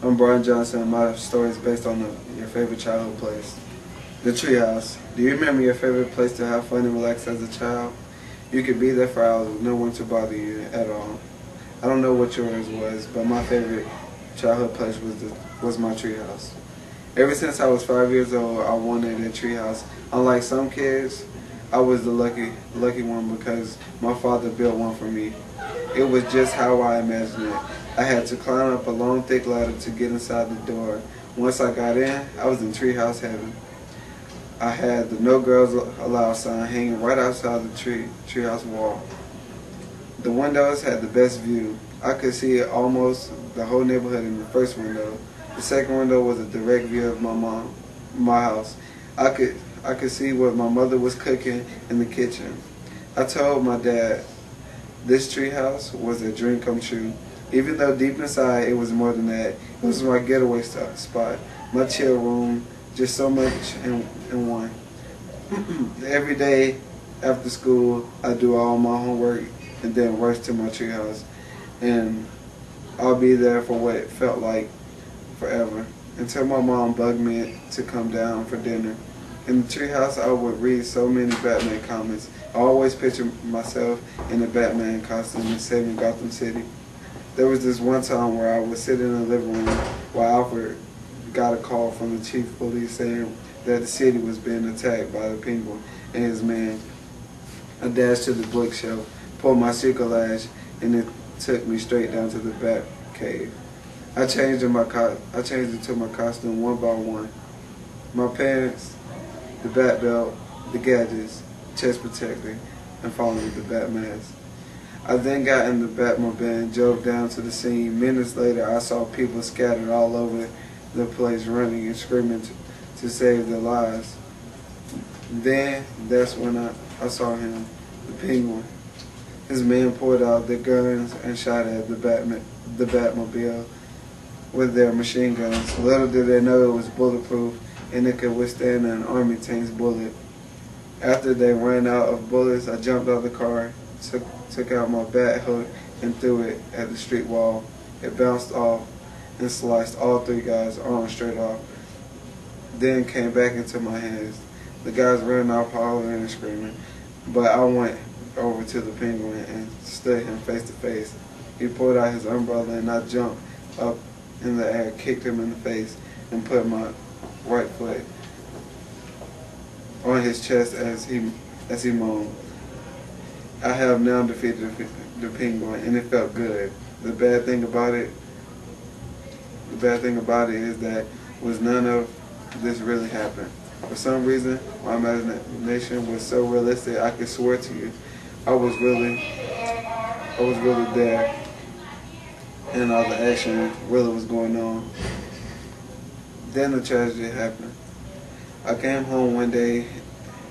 I'm Bryan Johnson. My story is based on your favorite childhood place, the treehouse. Do you remember your favorite place to have fun and relax as a child? You could be there for hours with no one to bother you at all. I don't know what yours was, but my favorite childhood place was my treehouse. Ever since I was 5 years old, I wanted a treehouse. Unlike some kids, I was the lucky one because my father built one for me. It was just how I imagined it. I had to climb up a long, thick ladder to get inside the door. Once I got in, I was in treehouse heaven. I had the "No Girls Allowed" sign hanging right outside the treehouse wall. The windows had the best view. I could see almost the whole neighborhood in the first window. The second window was a direct view of my house. I could see what my mother was cooking in the kitchen. I told my dad this treehouse was a dream come true. Even though deep inside it was more than that. It was my getaway spot, my chill room, just so much in one. Every day after school, I do all my homework and then rush to my treehouse. And I'll be there for what it felt like forever, until my mom bugged me to come down for dinner. In the treehouse, I would read so many Batman comics. I always picture myself in a Batman costume and saving Gotham City. There was this one time where I was sitting in the living room while Alfred got a call from the chief of police saying that the city was being attacked by the Penguin and his men. I dashed to the bookshelf, pulled my secret latch, and it took me straight down to the Bat Cave. I changed into my costume one by one. My pants, the bat belt, the gadgets, chest protector, and finally the bat mask. I then got in the Batmobile and drove down to the scene. Minutes later, I saw people scattered all over the place, running and screaming to save their lives. Then, that's when I saw him, the Penguin. His men pulled out their guns and shot at the Batmobile with their machine guns. Little did they know it was bulletproof and it could withstand an army tank's bullet. After they ran out of bullets, I jumped out of the car, took out my bat hook and threw it at the street wall. It bounced off and sliced all three guys' arms straight off, then came back into my hands. The guys ran off hollering and screaming, but I went over to the Penguin and stood him face to face. He pulled out his umbrella and I jumped up in the air, kicked him in the face, and put my right foot on his chest as he moaned. I have now defeated the Penguin, and it felt good. The bad thing about it is that was none of this really happened. For some reason, my imagination was so realistic. I could swear to you, I was really there, and all the action really was going on. Then the tragedy happened. I came home one day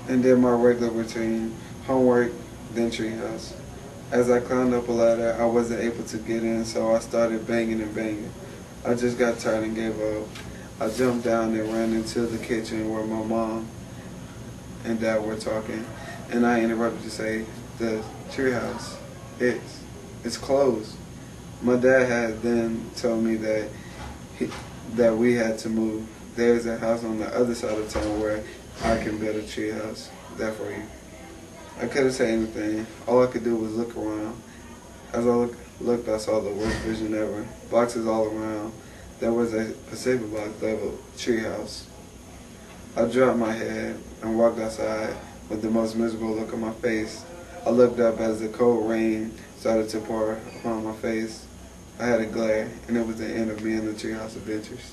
and did my regular routine, homework, then treehouse. As I climbed up a ladder, I wasn't able to get in, so I started banging and banging. I just got tired and gave up. I jumped down and ran into the kitchen where my mom and dad were talking, and I interrupted to say, "The treehouse, it's closed." My dad had then told me that we had to move. There's a house on the other side of town where I can build a treehouse there for you. I couldn't say anything. All I could do was look around. As I looked, I saw the worst vision ever. Boxes all around. There was a Pacific block labeled treehouse. I dropped my head and walked outside with the most miserable look on my face. I looked up as the cold rain started to pour upon my face. I had a glare, and it was the end of me and the treehouse adventures.